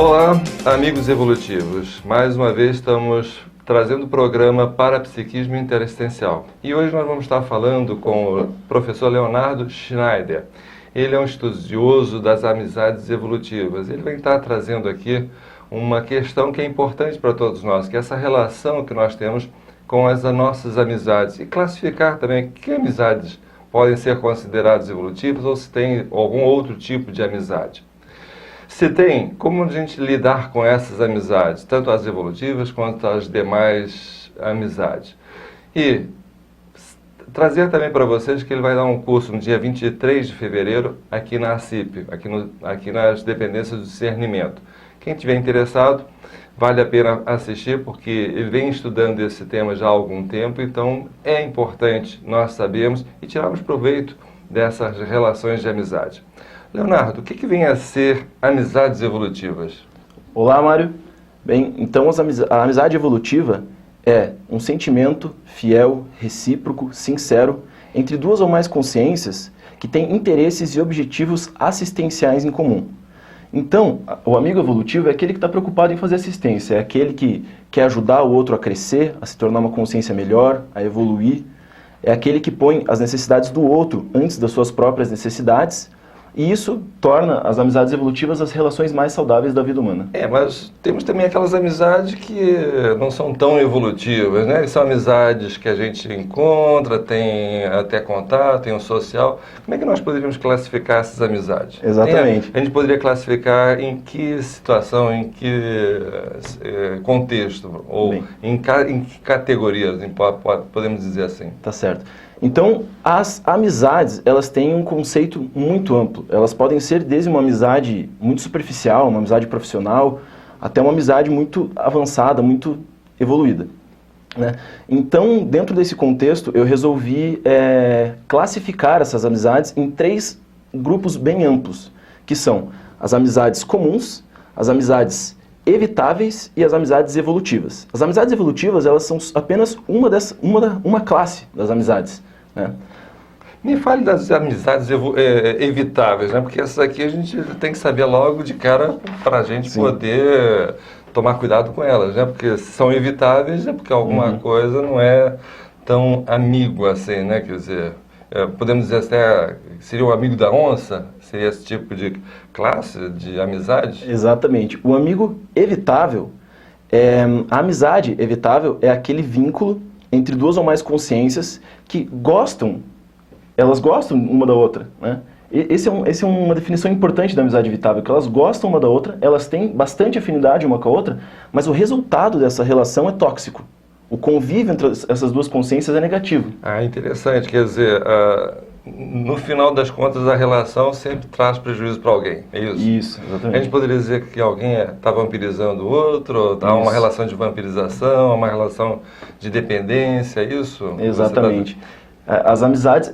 Olá, amigos evolutivos. Mais uma vez estamos trazendo o programa Parapsiquismo Interassistencial. E hoje nós vamos estar falando com o professor Leonardo Schneider. Ele é um estudioso das amizades evolutivas. Ele vai estar trazendo aqui uma questão que é importante para todos nós, que é essa relação que nós temos com as nossas amizades. E classificar também que amizades podem ser consideradas evolutivas ou se tem algum outro tipo de amizade. Se tem, como a gente lidar com essas amizades, tanto as evolutivas quanto as demais amizades. E trazer também para vocês que ele vai dar um curso no dia 23 de fevereiro aqui na ACIP, aqui nas dependências do discernimento. Quem tiver interessado, vale a pena assistir, porque ele vem estudando esse tema já há algum tempo, então é importante nós sabermos e tirarmos proveito dessas relações de amizade. Leonardo, o que vem a ser amizades evolutivas? Olá, Mário. Bem, então a amizade evolutiva é um sentimento fiel, recíproco, sincero, entre duas ou mais consciências que têm interesses e objetivos assistenciais em comum. Então, o amigo evolutivo é aquele que está preocupado em fazer assistência, é aquele que quer ajudar o outro a crescer, a se tornar uma consciência melhor, a evoluir, é aquele que põe as necessidades do outro antes das suas próprias necessidades. E isso torna as amizades evolutivas as relações mais saudáveis da vida humana. Mas temos também aquelas amizades que não são tão evolutivas, né? São amizades que a gente encontra, tem até contato, tem um social. Como é que nós poderíamos classificar essas amizades? Exatamente. A gente poderia classificar em que situação, em que contexto, ou em que categorias, podemos dizer assim? Tá certo. Então, as amizades, elas têm um conceito muito amplo. Elas podem ser desde uma amizade muito superficial, uma amizade profissional, até uma amizade muito avançada, muito evoluída, né? Então, dentro desse contexto, eu resolvi classificar essas amizades em 3 grupos bem amplos, que são as amizades comuns, as amizades evitáveis e as amizades evolutivas. As amizades evolutivas, elas são apenas uma classe das amizades, né? Me fale das amizades evitáveis, né? Porque essas aqui a gente tem que saber logo de cara para a gente poder tomar cuidado com elas, né? Porque se são evitáveis é porque alguma coisa não é tão amigo assim, né? Quer dizer, podemos dizer até, seria o amigo da onça? Seria esse tipo de classe de amizade? Exatamente. O amigo evitável, a amizade evitável é aquele vínculo entre duas ou mais consciências que elas gostam uma da outra, né? Essa é uma definição importante da amizade evitável, que elas gostam uma da outra, elas têm bastante afinidade uma com a outra, mas o resultado dessa relação é tóxico. O convívio entre essas duas consciências é negativo. Ah, interessante. Quer dizer, no final das contas, a relação sempre traz prejuízo para alguém, é isso? Isso, exatamente. A gente poderia dizer que alguém está vampirizando o outro, há uma relação de vampirização, uma relação de dependência, é isso? Exatamente. As amizades,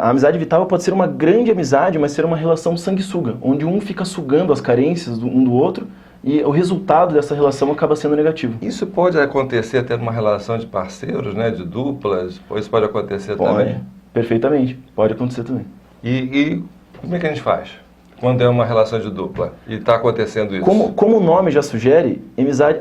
a amizade vital pode ser uma grande amizade, mas ser uma relação sanguessuga, onde um fica sugando as carências um do outro, e o resultado dessa relação acaba sendo negativo. Isso pode acontecer até numa relação de parceiros, né, de duplas? Isso pode acontecer também? Perfeitamente. Pode acontecer também. E como é que a gente faz quando é uma relação de dupla e está acontecendo isso? Como o nome já sugere,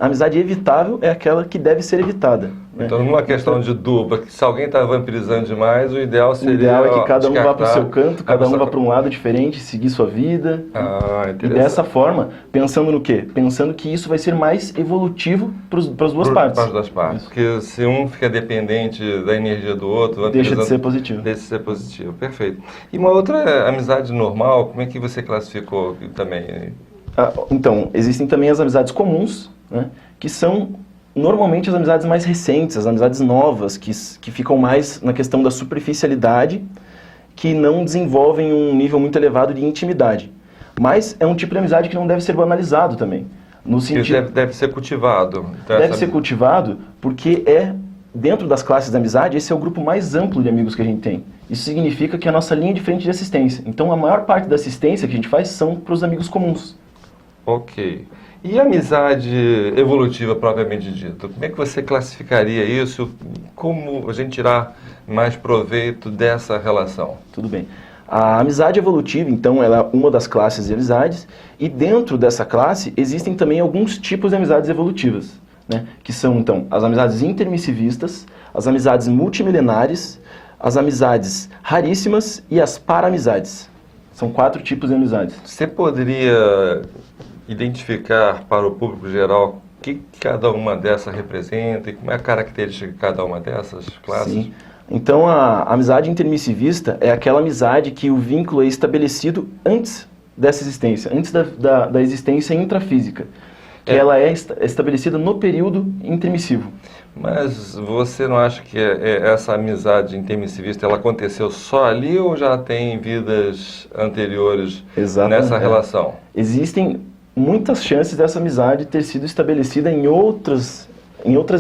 amizade evitável é aquela que deve ser evitada, né? Então, numa questão de dupla, se alguém está vampirizando demais, o ideal seria... O ideal é que cada um vá para o seu canto, cada um vá para um lado lado diferente, seguir sua vida. Interessante. E dessa forma, pensando no quê? Pensando que isso vai ser mais evolutivo para as duas partes. Para as duas partes. Isso. Porque se um fica dependente da energia do outro... Deixa de ser positivo. Deixa de ser positivo, perfeito. E uma outra amizade normal, como é que você classificou também? Então, existem também as amizades comuns, né, que são normalmente as amizades mais recentes, as amizades novas, que ficam mais na questão da superficialidade, que não desenvolvem um nível muito elevado de intimidade. Mas é um tipo de amizade que não deve ser banalizado também. No sentido, deve ser cultivado. Então, deve ser cultivado porque dentro das classes da amizade, esse é o grupo mais amplo de amigos que a gente tem. Isso significa que é a nossa linha de frente de assistência. Então a maior parte da assistência que a gente faz são para os amigos comuns. Ok. E a amizade evolutiva propriamente dita? Como é que você classificaria isso? Como a gente tirar mais proveito dessa relação? Tudo bem. A amizade evolutiva, então, ela é uma das classes de amizades, e dentro dessa classe existem também alguns tipos de amizades evolutivas, né? Que são, então, as amizades intermissivistas, as amizades multimilenares, as amizades raríssimas e as para-amizades. São 4 tipos de amizades. Você poderia identificar para o público geral o que cada uma dessas representa e como é a característica de cada uma dessas classes? Sim. Então, a amizade intermissivista é aquela amizade que o vínculo é estabelecido antes dessa existência, antes da existência intrafísica. Que ela é estabelecida no período intermissivo. Mas você não acha que essa amizade intermissivista ela aconteceu só ali ou já tem vidas anteriores nessa relação? Existem muitas chances dessa amizade ter sido estabelecida em outras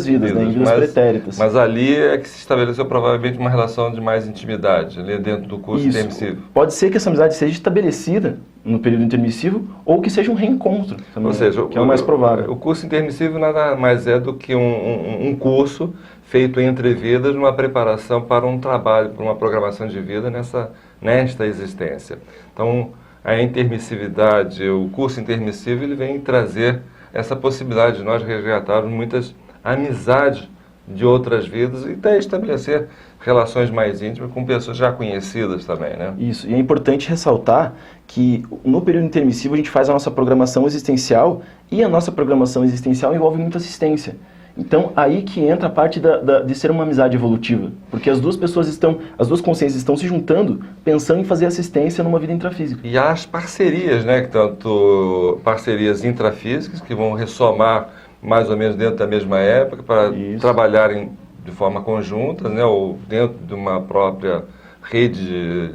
vidas, né? Em vidas pretéritas. Mas ali é que se estabeleceu provavelmente uma relação de mais intimidade, ali dentro do curso intermissivo. Pode ser que essa amizade seja estabelecida no período intermissivo ou que seja um reencontro também, ou seja, que é o mais provável. O curso intermissivo nada mais é do que um curso feito entre vidas, numa preparação para um trabalho, para uma programação de vida nesta existência. Então, a intermissividade, o curso intermissivo, ele vem trazer essa possibilidade de nós resgatarmos muitas amizades de outras vidas e até estabelecer relações mais íntimas com pessoas já conhecidas também, né? Isso, e é importante ressaltar que no período intermissivo a gente faz a nossa programação existencial e a nossa programação existencial envolve muita assistência. Então, aí que entra a parte de ser uma amizade evolutiva, porque as duas consciências estão se juntando pensando em fazer assistência numa vida intrafísica. E há as parcerias, né, que tanto parcerias intrafísicas que vão ressomar mais ou menos dentro da mesma época para trabalharem de forma conjunta, né, ou dentro de uma própria rede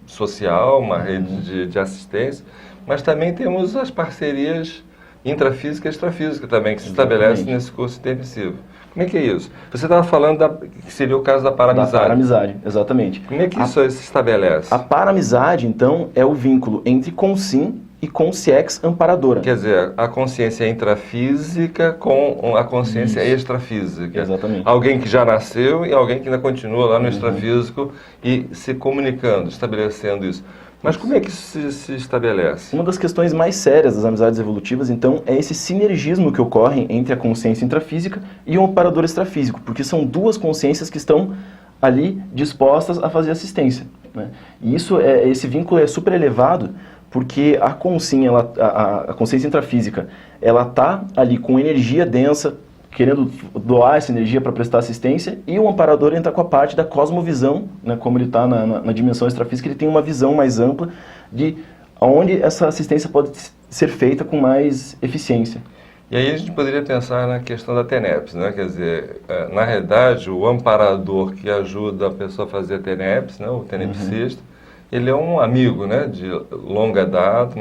social, uma rede de assistência, mas também temos as parcerias intrafísica e extrafísica também, que se estabelece nesse curso intermissivo. Como é que é isso? Você estava falando que seria o caso da para-amizade. Da para-amizade, exatamente. Como é que isso se estabelece? A para-amizade, então, é o vínculo entre consim e consciex amparadora. Quer dizer, a consciência intrafísica com a consciência extrafísica. Exatamente. Alguém que já nasceu e alguém que ainda continua lá no extrafísico e se comunicando, estabelecendo isso. Mas como é que isso se estabelece? Uma das questões mais sérias das amizades evolutivas, então, é esse sinergismo que ocorre entre a consciência intrafísica e o amparador extrafísico, porque são duas consciências que estão ali dispostas a fazer assistência, né? E esse vínculo é super elevado, porque a consciência intrafísica, ela está ali com energia densa, querendo doar essa energia para prestar assistência, e o amparador entra com a parte da cosmovisão, né, como ele está na dimensão extrafísica, ele tem uma visão mais ampla de onde essa assistência pode ser feita com mais eficiência. E aí a gente poderia pensar na questão da TENEPS, né? Quer dizer, na realidade, o amparador que ajuda a pessoa a fazer a TENEPS, né, o tenepsista, ele é um amigo, né, de longa data,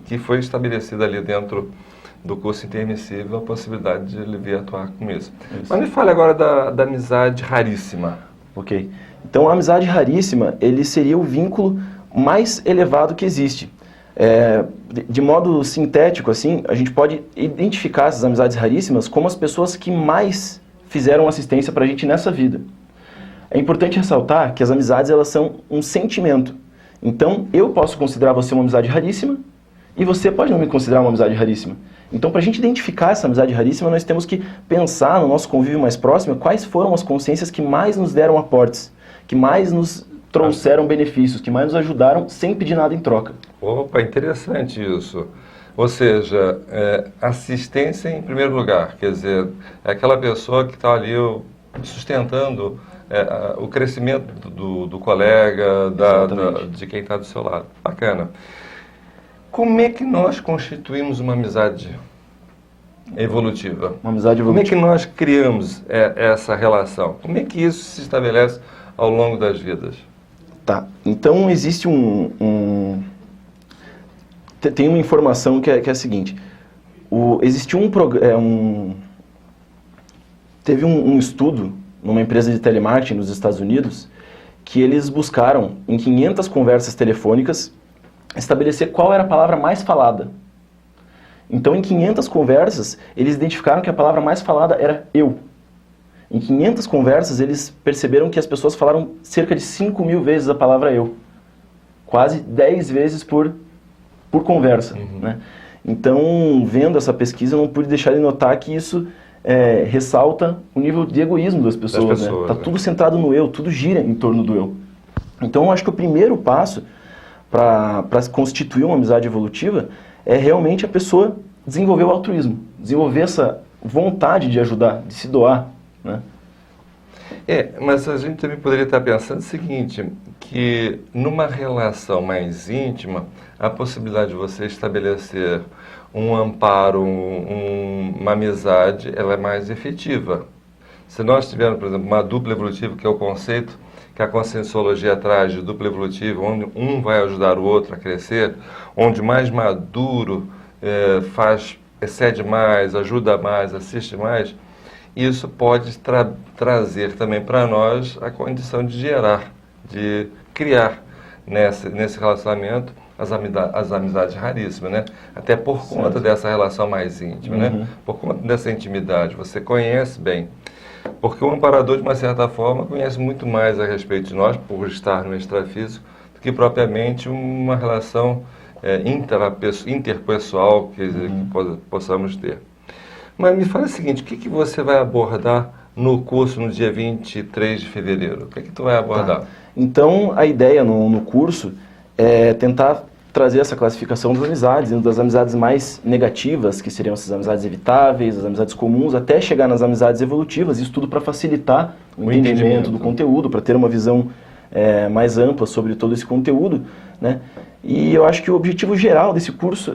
que foi estabelecido ali dentro do curso intermissivo a possibilidade de ele vir atuar com isso. Mas me fale agora da amizade raríssima. Ok. Então, a amizade raríssima, ele seria o vínculo mais elevado que existe. De modo sintético, assim, a gente pode identificar essas amizades raríssimas como as pessoas que mais fizeram assistência para a gente nessa vida. É importante ressaltar que as amizades, elas são um sentimento. Então, eu posso considerar você uma amizade raríssima e você pode não me considerar uma amizade raríssima. Então, para a gente identificar essa amizade raríssima, nós temos que pensar no nosso convívio mais próximo quais foram as consciências que mais nos deram aportes, que mais nos trouxeram benefícios, que mais nos ajudaram sem pedir nada em troca. Opa, interessante isso. Ou seja, assistência em primeiro lugar, quer dizer, é aquela pessoa que está ali sustentando o crescimento do colega, de quem está do seu lado. Bacana. Como é que nós constituímos uma amizade evolutiva? Uma amizade evolutiva. Como é que nós criamos essa relação? Como é que isso se estabelece ao longo das vidas? Tá, então existe tem uma informação que é a seguinte. Teve um estudo numa empresa de telemarketing nos Estados Unidos que eles buscaram em 500 conversas telefônicas estabelecer qual era a palavra mais falada. Então, em 500 conversas, eles identificaram que a palavra mais falada era eu. Em 500 conversas, eles perceberam que as pessoas falaram cerca de 5.000 vezes a palavra eu. quase 10 vezes por conversa, né? Então, vendo essa pesquisa, eu não pude deixar de notar que isso ressalta o nível de egoísmo das pessoas, né? Tá tudo centrado no eu, tudo gira em torno do eu. Então, eu acho que o primeiro passo para constituir uma amizade evolutiva é realmente a pessoa desenvolver o altruísmo, desenvolver essa vontade de ajudar, de se doar, né? Mas a gente também poderia estar pensando o seguinte, que numa relação mais íntima, a possibilidade de você estabelecer um amparo, uma amizade, ela é mais efetiva. Se nós tivermos, por exemplo, uma dupla evolutiva, que é o conceito que a conscienciologia traz de dupla evolutiva, onde um vai ajudar o outro a crescer, onde mais maduro excede mais, ajuda mais, assiste mais, isso pode trazer também para nós a condição de gerar, de criar nesse relacionamento as amizades raríssimas, né? Até por conta dessa relação mais íntima, né? Por conta dessa intimidade, você conhece bem. Porque o amparador, de uma certa forma, conhece muito mais a respeito de nós, por estar no extrafísico, do que propriamente uma relação interpessoal que possamos ter. Mas me fala o seguinte, o que você vai abordar no curso no dia 23 de fevereiro? O que tu vai abordar? Tá. Então, a ideia no curso é tentar trazer essa classificação das amizades, indo das amizades mais negativas, que seriam essas amizades evitáveis, as amizades comuns, até chegar nas amizades evolutivas, isso tudo para facilitar o entendimento do conteúdo, para ter uma visão mais ampla sobre todo esse conteúdo, né? E eu acho que o objetivo geral desse curso,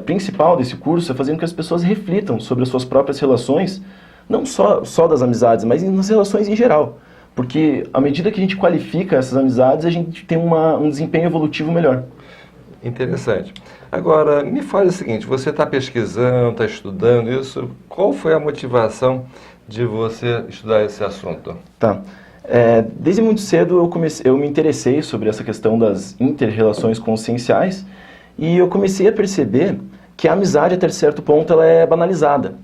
principal desse curso, é fazer com que as pessoas reflitam sobre as suas próprias relações, não só das amizades, mas nas relações em geral. Porque à medida que a gente qualifica essas amizades, a gente tem um desempenho evolutivo melhor. Interessante. Agora, me fale o seguinte, você está pesquisando, está estudando isso, qual foi a motivação de você estudar esse assunto? Tá. Desde muito cedo eu me interessei sobre essa questão das inter-relações conscienciais e eu comecei a perceber que a amizade, até certo ponto, ela é banalizada,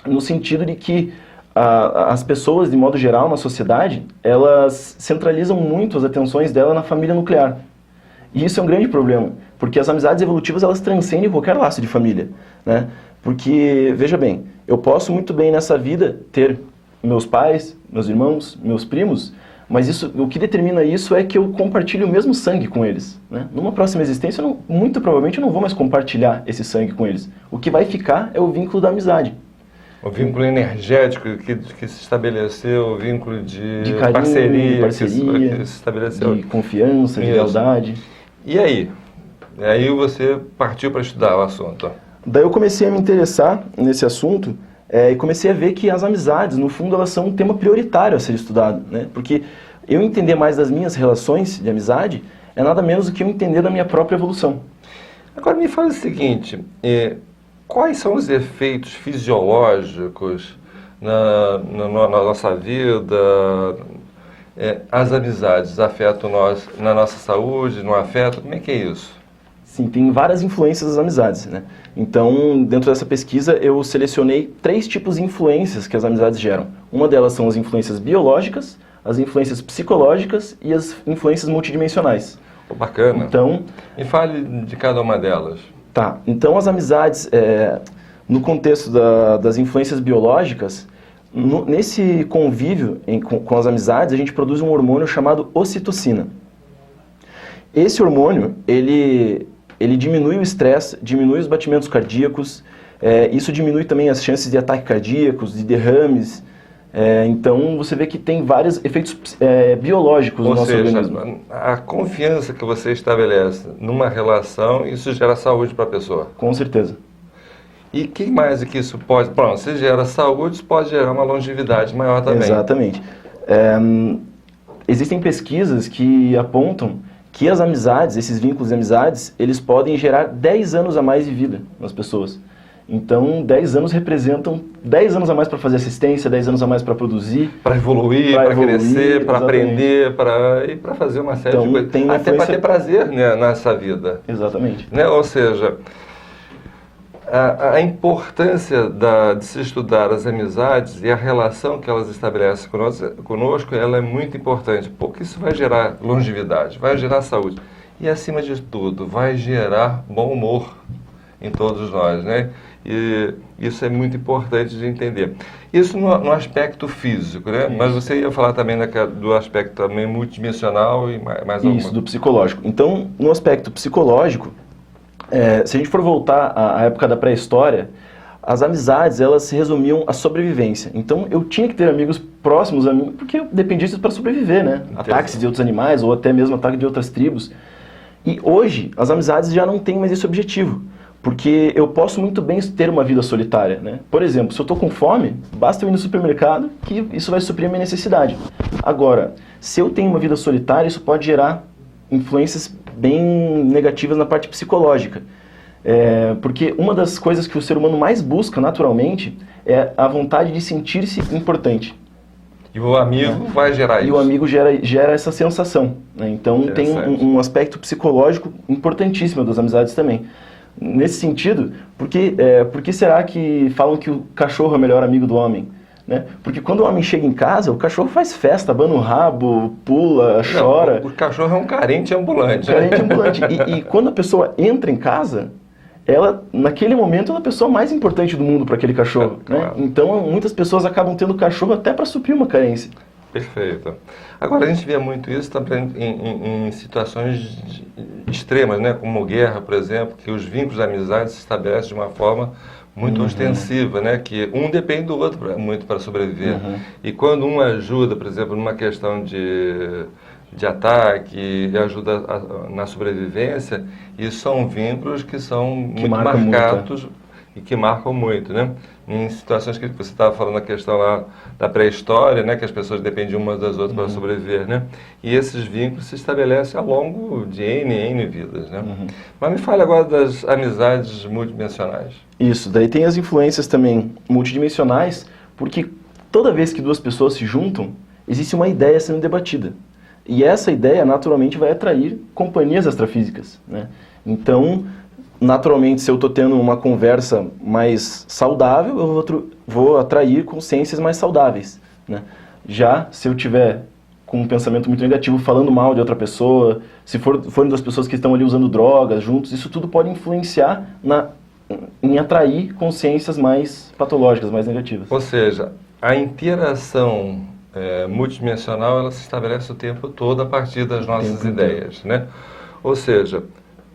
no sentido de que as pessoas, de modo geral, na sociedade, elas centralizam muito as atenções dela na família nuclear. E isso é um grande problema, porque as amizades evolutivas, elas transcendem qualquer laço de família, né? Porque, veja bem, eu posso muito bem nessa vida ter meus pais, meus irmãos, meus primos, mas o que determina isso é que eu compartilho o mesmo sangue com eles, né? Numa próxima existência, muito provavelmente eu não vou mais compartilhar esse sangue com eles. O que vai ficar é o vínculo da amizade. O vínculo energético que se estabeleceu, o vínculo de carinho, parceria que se estabeleceu. De confiança, de lealdade. E aí? E aí você partiu para estudar o assunto? Daí eu comecei a me interessar nesse assunto e comecei a ver que as amizades, no fundo, elas são um tema prioritário a ser estudado, né? Porque eu entender mais das minhas relações de amizade é nada menos do que eu entender da minha própria evolução. Agora me fala o seguinte, quais são os efeitos fisiológicos na nossa vida? As amizades afetam nós na nossa saúde, não afetam? Como é que é isso? Sim, tem várias influências das amizades, né? Então, dentro dessa pesquisa, eu selecionei 3 tipos de influências que as amizades geram. Uma delas são as influências biológicas, as influências psicológicas e as influências multidimensionais. Bacana. Então, me fale de cada uma delas. Tá, então as amizades, no contexto das influências biológicas, nesse convívio com as amizades, a gente produz um hormônio chamado ocitocina. Esse hormônio, ele diminui o estresse, diminui os batimentos cardíacos, isso diminui também as chances de ataques cardíacos, de derrames. Então você vê que tem vários efeitos biológicos no nosso organismo. A confiança que você estabelece numa relação, isso gera saúde para a pessoa. Com certeza. E que mais que isso pode... Pronto, se gera saúde, isso pode gerar uma longevidade maior também. Exatamente. Existem pesquisas que apontam que as amizades, esses vínculos de amizades, eles podem gerar 10 anos a mais de vida nas pessoas. Então, 10 anos representam 10 anos a mais para fazer assistência, 10 anos a mais para produzir. Para evoluir, para crescer, para aprender, para fazer uma série de coisas. Até para ter prazer, né, nessa vida. Exatamente. Né? Ou seja, a importância de se estudar as amizades e a relação que elas estabelecem conosco, ela é muito importante, porque isso vai gerar longevidade, vai gerar saúde. e, acima de tudo, vai gerar bom humor em todos nós, né? E isso é muito importante de entender. Isso no aspecto físico, né? Isso. Mas você ia falar também do aspecto também multidimensional e mais alguma... Isso, do psicológico. Então, no aspecto psicológico, se a gente for voltar à época da pré-história, as amizades, elas se resumiam à sobrevivência. Então, eu tinha que ter amigos próximos a mim, porque eu dependia disso para sobreviver, né? Ataques de outros animais, ou até mesmo ataque de outras tribos. E hoje, as amizades já não têm mais esse objetivo. Porque eu posso muito bem ter uma vida solitária, né? Por exemplo, se eu estou com fome, basta eu ir no supermercado que isso vai suprir a minha necessidade. Agora, se eu tenho uma vida solitária, isso pode gerar influências bem negativas na parte psicológica. Porque uma das coisas que o ser humano mais busca naturalmente é a vontade de sentir-se importante. E o amigo vai gerar isso. E o amigo gera essa sensação, né? Então tem um aspecto psicológico importantíssimo das amizades também. Nesse sentido, por que será que falam que o cachorro é o melhor amigo do homem? Né? Porque quando o homem chega em casa, o cachorro faz festa, abana o rabo, pula, chora. O cachorro é um carente ambulante. E quando a pessoa entra em casa, ela, naquele momento, é a pessoa mais importante do mundo para aquele cachorro. Claro. Né? Então, muitas pessoas acabam tendo cachorro até para suprir uma carência. Perfeito. Agora, a gente vê muito isso também em situações extremas, né? Como guerra, por exemplo, que os vínculos de amizade se estabelecem de uma forma muito ostensiva, né? Que um depende do outro muito para sobreviver. E quando um ajuda, por exemplo, numa questão de ataque e ajuda na sobrevivência, isso são vínculos que são muito marcados e que marcam muito, né? Em situações que você estava falando a questão lá da pré-história, né? Que as pessoas dependiam umas das outras para sobreviver, né? E esses vínculos se estabelecem ao longo de N vidas, né? Mas me fale agora das amizades multidimensionais. Isso, daí tem as influências também multidimensionais, porque toda vez que duas pessoas se juntam, existe uma ideia sendo debatida. E essa ideia, naturalmente, vai atrair companhias extrafísicas, né? Então, naturalmente, se eu estou tendo uma conversa mais saudável, eu vou atrair consciências mais saudáveis, né? Já se eu tiver com um pensamento muito negativo, falando mal de outra pessoa, se forem das pessoas que estão ali usando drogas juntos, isso tudo pode influenciar em atrair consciências mais patológicas, mais negativas. Ou seja, a interação multidimensional, ela se estabelece o tempo todo a partir das nossas ideias, né? Ou seja,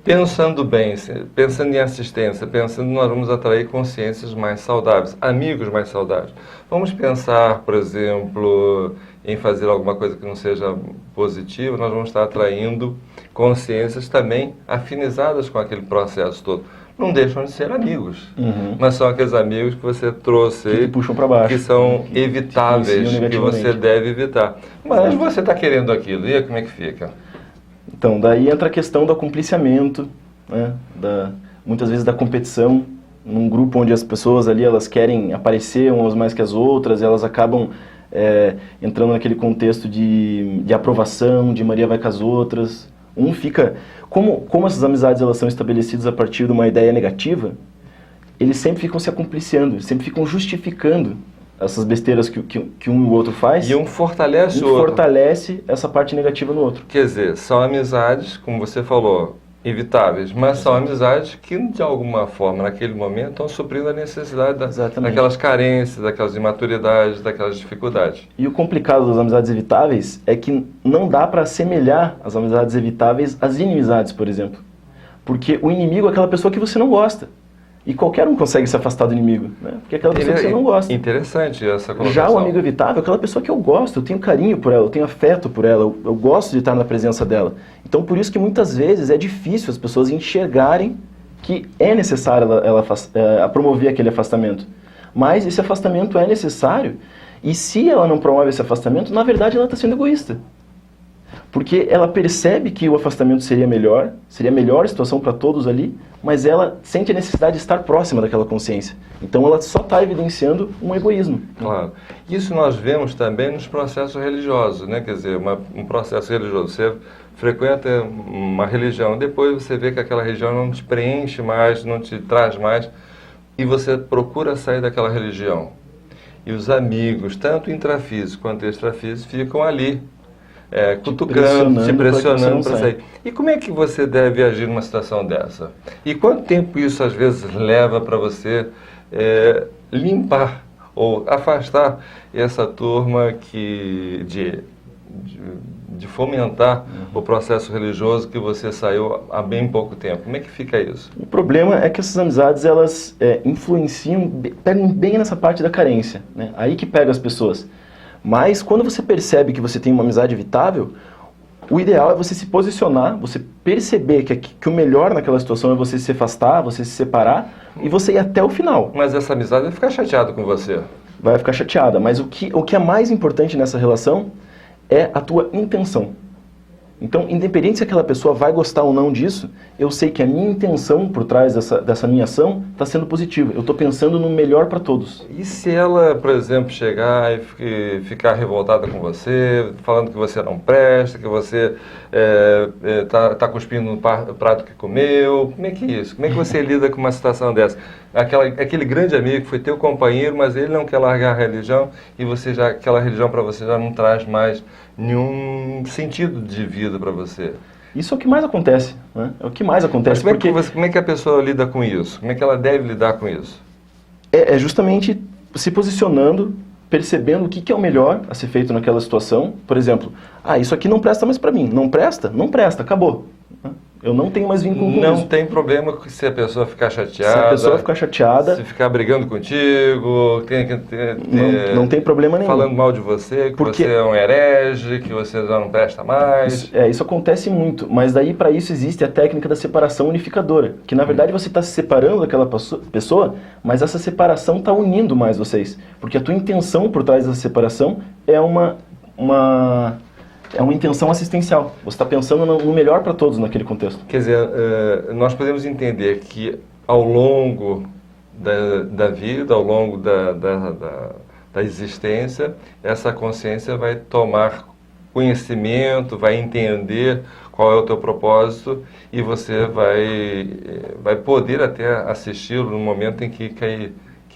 pensando bem, pensando em assistência, pensando nós vamos atrair consciências mais saudáveis, amigos mais saudáveis. Vamos pensar, por exemplo, em fazer alguma coisa que não seja positiva, nós vamos estar atraindo consciências também afinizadas com aquele processo todo. Não deixam de ser amigos, mas são aqueles amigos que você trouxe que puxam para baixo, que são evitáveis, que você deve evitar. Mas você está querendo aquilo, e aí como é que fica? Então, daí entra a questão do acompliciamento, né? Muitas vezes da competição, num grupo onde as pessoas ali elas querem aparecer umas mais que as outras, elas acabam entrando naquele contexto de aprovação, de Maria vai com as outras. Um fica... Como essas amizades elas são estabelecidas a partir de uma ideia negativa, eles sempre ficam se acompliciando, sempre ficam justificando essas besteiras que um e o outro faz. E um fortalece o outro. Fortalece essa parte negativa no outro. Quer dizer, são amizades, como você falou, evitáveis, mas são amizades que, de alguma forma, naquele momento, estão suprindo a necessidade daquelas carências, daquelas imaturidades, daquelas dificuldades. E o complicado das amizades evitáveis é que não dá para assemelhar as amizades evitáveis às inimizades, por exemplo. Porque o inimigo é aquela pessoa que você não gosta. E qualquer um consegue se afastar do inimigo, né? Porque é aquela pessoa que você não gosta. Interessante essa colocação. Já o amigo evitável é aquela pessoa que eu gosto, eu tenho carinho por ela, eu tenho afeto por ela, eu gosto de estar na presença dela. Então, por isso que muitas vezes é difícil as pessoas enxergarem que é necessário ela promover aquele afastamento. Mas esse afastamento é necessário, e se ela não promove esse afastamento, na verdade ela está sendo egoísta. Porque ela percebe que o afastamento seria a melhor situação para todos ali, mas ela sente a necessidade de estar próxima daquela consciência. Então ela só está evidenciando um egoísmo. Claro. Isso nós vemos também nos processos religiosos, né? Quer dizer, um processo religioso. Você frequenta uma religião, depois você vê que aquela religião não te preenche mais, não te traz mais, e você procura sair daquela religião. E os amigos, tanto intrafísicos quanto extrafísicos, ficam ali, cutucando, te pressionando para sair. sair. E como é que você deve agir numa situação dessa? E quanto tempo isso às vezes leva para você limpar ou afastar essa turma de fomentar o processo religioso que você saiu há bem pouco tempo? Como é que fica isso? O problema é que essas amizades, elas influenciam, pegam bem nessa parte da carência, né? Aí que pega as pessoas. Mas quando você percebe que você tem uma amizade evitável, o ideal é você se posicionar, você perceber que o melhor naquela situação é você se afastar, você se separar e você ir até o final. Mas essa amizade vai ficar chateada com você. Vai ficar chateada, mas o que é mais importante nessa relação é a tua intenção. Então, independente se aquela pessoa vai gostar ou não disso, eu sei que a minha intenção por trás dessa minha ação está sendo positiva. Eu estou pensando no melhor para todos. E se ela, por exemplo, chegar e ficar revoltada com você, falando que você não presta, que você tá cuspindo no prato que comeu, como é que é isso? Como é que você lida com uma situação dessa? Aquele grande amigo que foi teu companheiro, mas ele não quer largar a religião e aquela religião para você já não traz mais nenhum sentido de vida para você. Isso é o que mais acontece, né? É o que mais acontece. Mas como é que a pessoa lida com isso? Como é que ela deve lidar com isso? É justamente se posicionando, percebendo o que é o melhor a ser feito naquela situação. Por exemplo, isso aqui não presta mais para mim. Não presta? Não presta, acabou. Eu não tenho mais vínculo com isso. Não tem problema se a pessoa ficar chateada. Se a pessoa ficar chateada. Se ficar brigando contigo, não tem problema nenhum. Falando mal de você, que você é um herege, que você já não presta mais. Isso acontece muito, mas daí para isso existe a técnica da separação unificadora. Que na verdade você está se separando daquela pessoa, mas essa separação está unindo mais vocês. Porque a tua intenção por trás dessa separação é uma intenção assistencial. Você está pensando no melhor para todos naquele contexto. Quer dizer, nós podemos entender que ao longo da vida, ao longo da existência, essa consciência vai tomar conhecimento, vai entender qual é o teu propósito e você vai poder até assisti-lo no momento em que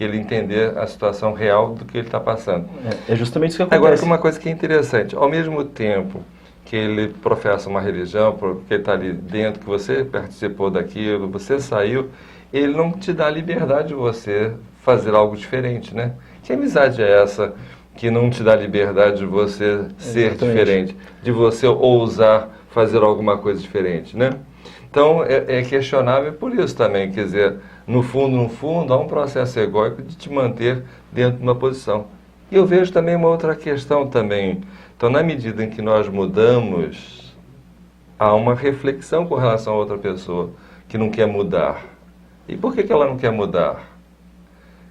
ele entender a situação real do que ele está passando. É justamente isso que acontece. Agora, uma coisa que é interessante, ao mesmo tempo que ele professa uma religião, porque ele está ali dentro, que você participou daquilo, você saiu, ele não te dá a liberdade de você fazer algo diferente, né? Que amizade é essa que não te dá a liberdade de você ser diferente, de você ousar fazer alguma coisa diferente, né? Então, é questionável por isso também, quer dizer, no fundo, há um processo egóico de te manter dentro de uma posição. E eu vejo também uma outra questão também. Então, na medida em que nós mudamos, há uma reflexão com relação a outra pessoa que não quer mudar. E por que ela não quer mudar?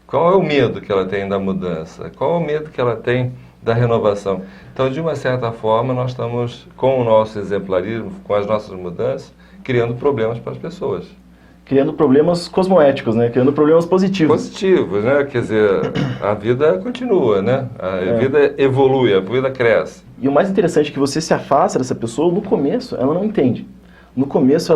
Qual é o medo que ela tem da mudança? Qual é o medo que ela tem da renovação? Então, de uma certa forma, nós estamos, com o nosso exemplarismo, com as nossas mudanças, criando problemas para as pessoas. Criando problemas cosmoéticos, né? Criando problemas positivos. Positivos, né? Quer dizer, a vida continua, né? A vida evolui, a vida cresce. E o mais interessante é que você se afasta dessa pessoa, no começo ela não entende. No começo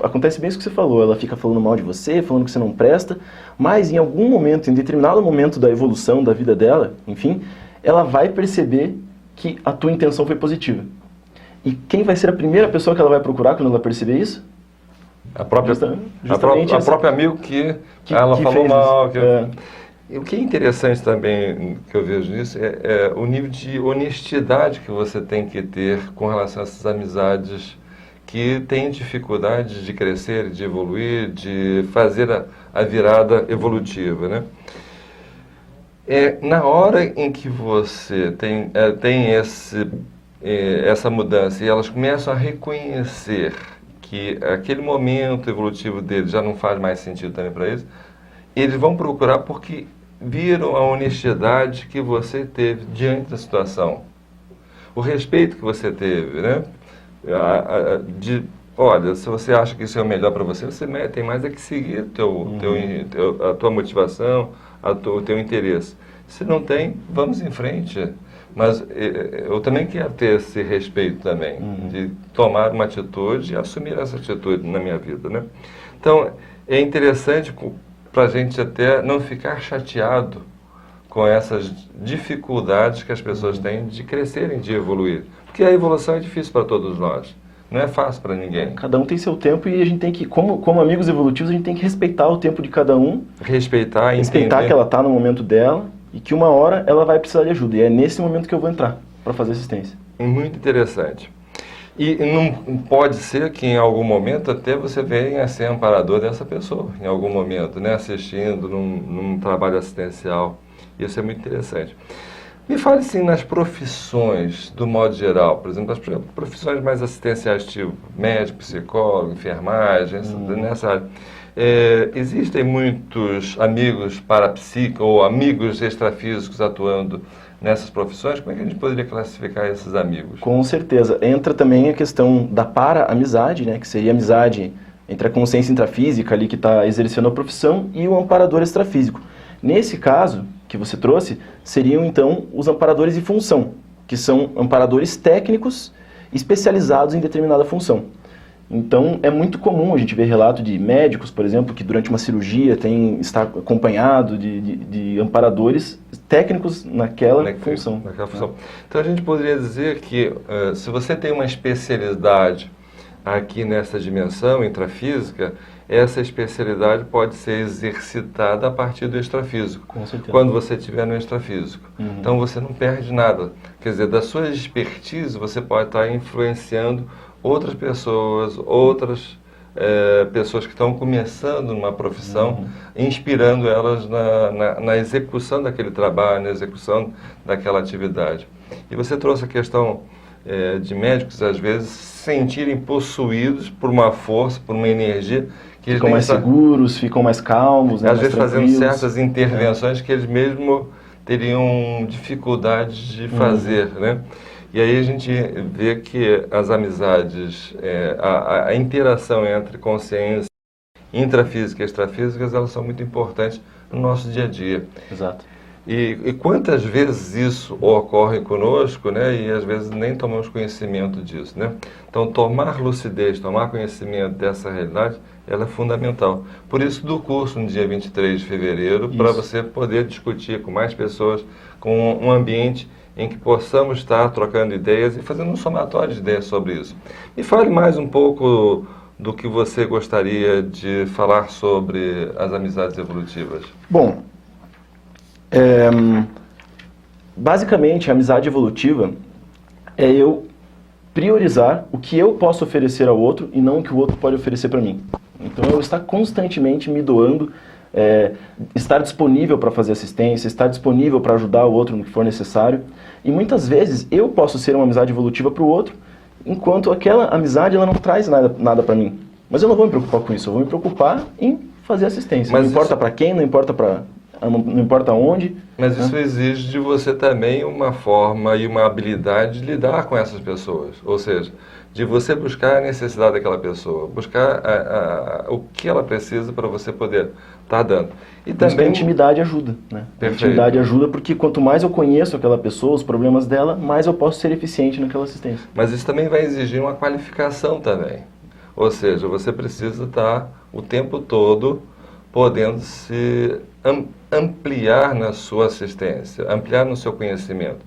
acontece bem isso que você falou, ela fica falando mal de você, falando que você não presta, mas em algum momento, em determinado momento da evolução da vida dela, enfim, ela vai perceber que a tua intenção foi positiva. E quem vai ser a primeira pessoa que ela vai procurar quando ela perceber isso? A própria amigo que ela falou mal. E o que é interessante também que eu vejo nisso é o nível de honestidade que você tem que ter com relação a essas amizades que têm dificuldade de crescer, de evoluir, de fazer a virada evolutiva, né? Na hora em que você tem essa mudança e elas começam a reconhecer que aquele momento evolutivo deles já não faz mais sentido também para eles vão procurar porque viram a honestidade que você teve diante da situação. O respeito que você teve, né? Olha, se você acha que isso é o melhor para você, você tem mais é que seguir a tua motivação, o teu interesse. Se não tem, vamos em frente. Mas eu também quero ter esse respeito também, de tomar uma atitude e assumir essa atitude na minha vida, né? Então, é interessante para a gente até não ficar chateado com essas dificuldades que as pessoas têm de crescerem, de evoluir. Porque a evolução é difícil para todos nós. Não é fácil para ninguém. Cada um tem seu tempo e a gente tem que, como amigos evolutivos, a gente tem que respeitar o tempo de cada um. Respeitar que ela está no momento dela e que uma hora ela vai precisar de ajuda. E é nesse momento que eu vou entrar para fazer assistência. Muito interessante. E não pode ser que em algum momento até você venha a ser amparador dessa pessoa, em algum momento, né? Assistindo num trabalho assistencial. Isso é muito interessante. Me fale assim, nas profissões, do modo geral, por exemplo, as profissões mais assistenciais, tipo médico, psicólogo, enfermagem, nessa área. Existem muitos amigos parapsíquicos ou amigos extrafísicos atuando nessas profissões? Como é que a gente poderia classificar esses amigos? Com certeza. Entra também a questão da para-amizade, né, que seria a amizade entre a consciência intrafísica ali que está exercendo a profissão e o amparador extrafísico. Nesse caso que você trouxe, seriam então os amparadores de função, que são amparadores técnicos especializados em determinada função. Então, é muito comum a gente ver relato de médicos, por exemplo, que durante uma cirurgia está acompanhado de amparadores técnicos naquela função. Então, a gente poderia dizer que se você tem uma especialidade aqui nessa dimensão intrafísica, essa especialidade pode ser exercitada a partir do extrafísico, com certeza, quando você estiver no extrafísico. Então, você não perde nada. Quer dizer, da sua expertise, você pode estar influenciando outras pessoas pessoas que estão começando numa profissão, inspirando elas na execução daquele trabalho, na execução daquela atividade. E você trouxe a questão de médicos, às vezes, se sentirem possuídos por uma força, por uma energia, que eles ficam mais seguros, ficam mais calmos, né, às vezes fazendo certas tranquilos. intervenções que eles mesmos teriam dificuldade de fazer, né? E aí a gente vê que as amizades, a interação entre consciência intrafísica e extrafísicas, elas são muito importantes no nosso dia a dia. Exato. E quantas vezes isso ocorre conosco, né? E às vezes nem tomamos conhecimento disso, né? Então, tomar lucidez, tomar conhecimento dessa realidade, ela é fundamental. Por isso, do curso no dia 23 de fevereiro, para você poder discutir com mais pessoas, com um ambiente em que possamos estar trocando ideias e fazendo um somatório de ideias sobre isso. Me fale mais um pouco do que você gostaria de falar sobre as amizades evolutivas. Bom, basicamente a amizade evolutiva é eu priorizar o que eu posso oferecer ao outro e não o que o outro pode oferecer para mim. Então eu estar constantemente me doando, estar disponível para fazer assistência, estar disponível para ajudar o outro no que for necessário. E muitas vezes eu posso ser uma amizade evolutiva para o outro, enquanto aquela amizade ela não traz nada para mim. Mas eu não vou me preocupar com isso, eu vou me preocupar em fazer assistência. Mas não importa para quem, não importa onde. Mas isso exige de você também uma forma e uma habilidade de lidar com essas pessoas. Ou seja, de você buscar a necessidade daquela pessoa, buscar o que ela precisa para você poder estar dando. E também a intimidade ajuda, né? A intimidade ajuda porque quanto mais eu conheço aquela pessoa, os problemas dela, mais eu posso ser eficiente naquela assistência. Mas isso também vai exigir uma qualificação também. Ou seja, você precisa estar o tempo todo podendo se ampliar na sua assistência, ampliar no seu conhecimento.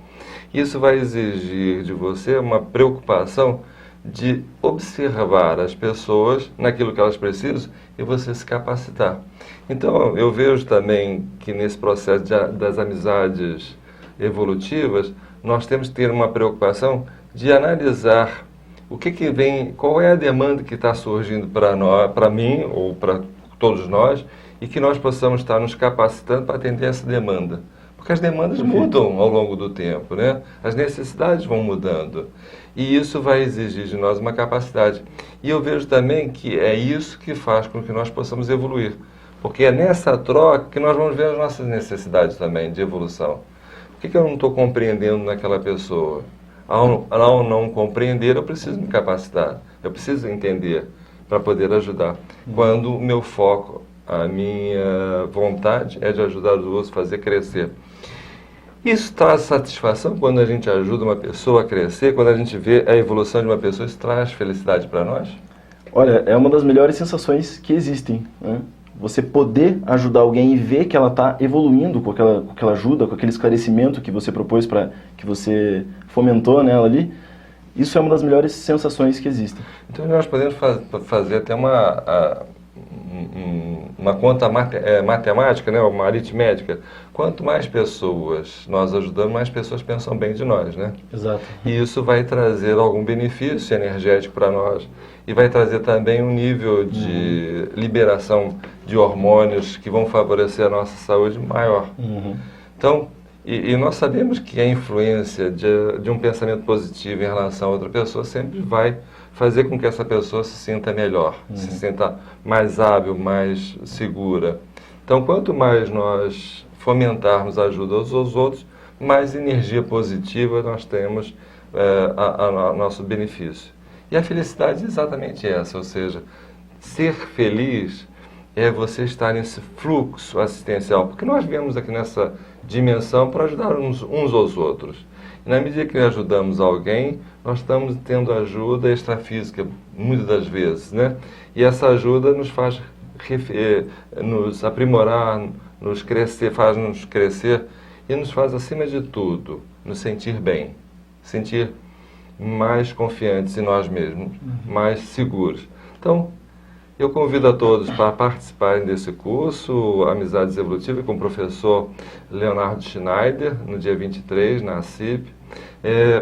Isso vai exigir de você uma preocupação de observar as pessoas naquilo que elas precisam e você se capacitar. Então, eu vejo também que nesse processo das amizades evolutivas, nós temos que ter uma preocupação de analisar o que vem, qual é a demanda que está surgindo para mim ou para todos nós, e que nós possamos estar nos capacitando para atender essa demanda. Porque as demandas mudam ao longo do tempo, né? As necessidades vão mudando. E isso vai exigir de nós uma capacidade. E eu vejo também que é isso que faz com que nós possamos evoluir. Porque é nessa troca que nós vamos ver as nossas necessidades também de evolução. O que eu não estou compreendendo naquela pessoa? Ao não compreender, eu preciso me capacitar. Eu preciso entender para poder ajudar. Quando o meu foco, a minha vontade é de ajudar os outros a fazer crescer. Isso traz satisfação quando a gente ajuda uma pessoa a crescer, quando a gente vê a evolução de uma pessoa, isso traz felicidade para nós? Olha, é uma das melhores sensações que existem, né? você poder ajudar alguém e ver que ela está evoluindo com aquela ajuda, com aquele esclarecimento que você propôs, que você fomentou nela ali, isso é uma das melhores sensações que existem. Então nós podemos fazer até uma conta matemática, né, uma aritmética. Quanto mais pessoas nós ajudamos, mais pessoas pensam bem de nós, né? Exato. E isso vai trazer algum benefício energético para nós e vai trazer também um nível de liberação de hormônios que vão favorecer a nossa saúde maior. Então, e nós sabemos que a influência de um pensamento positivo em relação a outra pessoa sempre vai fazer com que essa pessoa se sinta melhor, se sinta mais hábil, mais segura. Então, quanto mais nós fomentarmos a ajuda aos outros, mais energia positiva nós temos a nosso benefício. E a felicidade é exatamente essa, ou seja, ser feliz é você estar nesse fluxo assistencial, porque nós viemos aqui nessa dimensão para ajudar uns aos outros. E na medida que ajudamos alguém, nós estamos tendo ajuda extrafísica, muitas das vezes, né? E essa ajuda nos faz nos aprimorar, faz-nos crescer e nos faz, acima de tudo, nos sentir bem, sentir mais confiantes em nós mesmos, mais seguros. Então, eu convido a todos para participarem desse curso, Amizades Evolutivas, com o professor Leonardo Schneider, no dia 23, na CIP.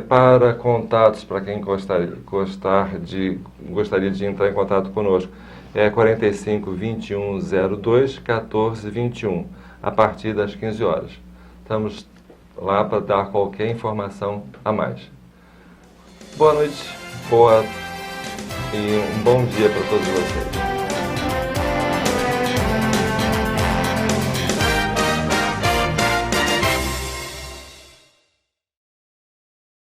Para contatos, para quem gostaria de entrar em contato conosco, 45 21 02 14 21, a partir das 15 horas. Estamos lá para dar qualquer informação a mais. Boa noite, e um bom dia para todos vocês.